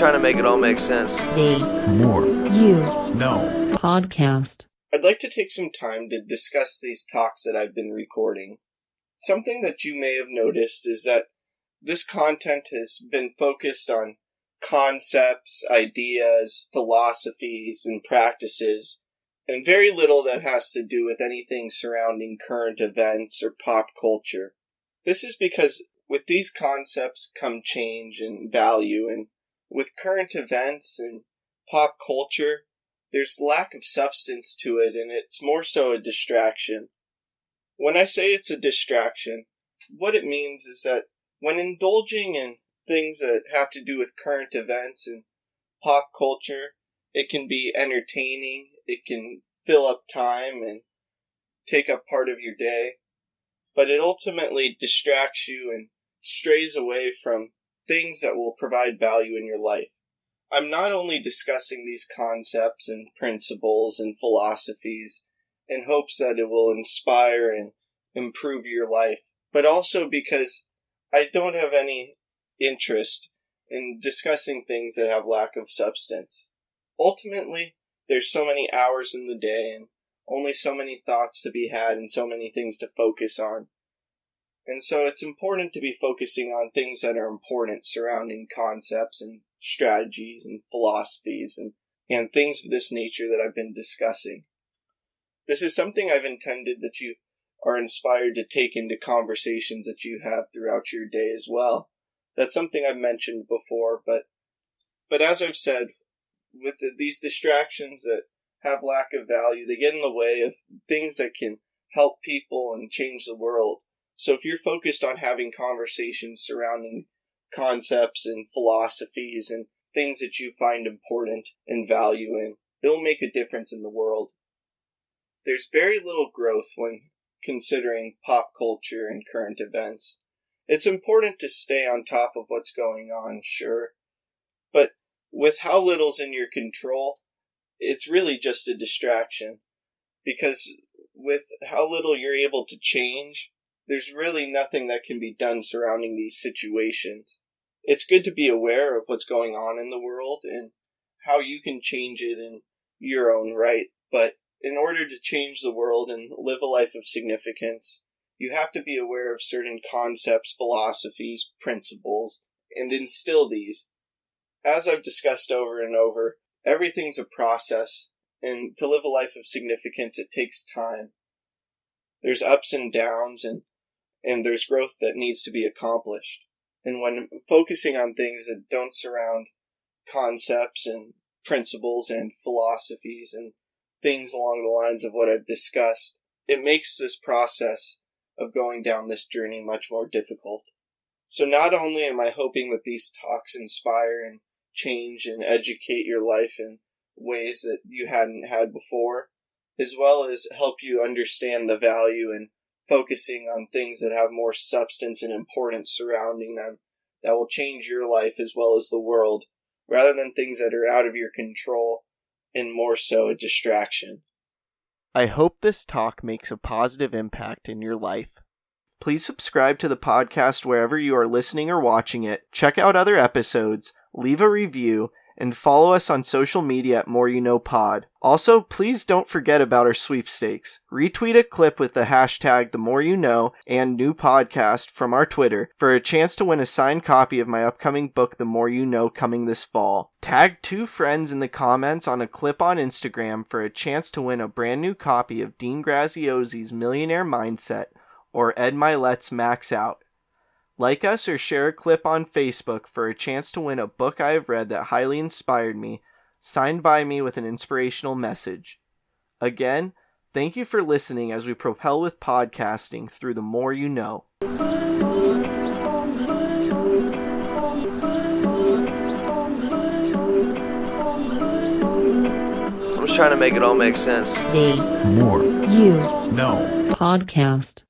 trying to make it all make sense. The More You Know podcast. I'd like to take some time to discuss these talks that I've been recording. Something that you may have noticed is that this content has been focused on concepts, ideas, philosophies, and practices, and very little that has to do with anything surrounding current events or pop culture. This is because with these concepts come change and value, and with current events and pop culture, there's lack of substance to it, and it's more so a distraction. When I say it's a distraction, what it means is that when indulging in things that have to do with current events and pop culture, it can be entertaining, it can fill up time and take up part of your day, but it ultimately distracts you and strays away from things that will provide value in your life. I'm not only discussing these concepts and principles and philosophies in hopes that it will inspire and improve your life, but also because I don't have any interest in discussing things that have lack of substance. Ultimately, there's so many hours in the day and only so many thoughts to be had and so many things to focus on. And so it's important to be focusing on things that are important surrounding concepts and strategies and philosophies and things of this nature that I've been discussing. This is something I've intended that you are inspired to take into conversations that you have throughout your day as well. That's something I've mentioned before, but as I've said, with these distractions that have lack of value, they get in the way of things that can help people and change the world. So if you're focused on having conversations surrounding concepts and philosophies and things that you find important and value in, it'll make a difference in the world. There's very little growth when considering pop culture and current events. It's important to stay on top of what's going on, sure, but with how little's in your control, it's really just a distraction. Because with how little you're able to change, there's really nothing that can be done surrounding these situations. It's good to be aware of what's going on in the world and how you can change it in your own right, but in order to change the world and live a life of significance, you have to be aware of certain concepts, philosophies, principles, and instill these. As I've discussed over and over, everything's a process, and to live a life of significance, it takes time. There's ups and downs, and there's growth that needs to be accomplished. And when focusing on things that don't surround concepts and principles and philosophies and things along the lines of what I've discussed, it makes this process of going down this journey much more difficult. So not only am I hoping that these talks inspire and change and educate your life in ways that you hadn't had before, as well as help you understand the value in focusing on things that have more substance and importance surrounding them that will change your life as well as the world, rather than things that are out of your control and more so a distraction. I hope this talk makes a positive impact in your life. Please subscribe to the podcast wherever you are listening or watching it, check out other episodes, leave a review, and follow us on social media at More You Know Pod. Also, please don't forget about our sweepstakes. Retweet a clip with the hashtag #TheMoreYouKnow and new podcast from our Twitter for a chance to win a signed copy of my upcoming book, The More You Know, coming this fall. Tag 2 friends in the comments on a clip on Instagram for a chance to win a brand new copy of Dean Graziosi's Millionaire Mindset or Ed Mylett's Max Out. Like us or share a clip on Facebook for a chance to win a book I have read that highly inspired me, signed by me with an inspirational message. Again, thank you for listening as we propel with podcasting through the more you know. I'm just trying to make it all make sense. The More You Know podcast.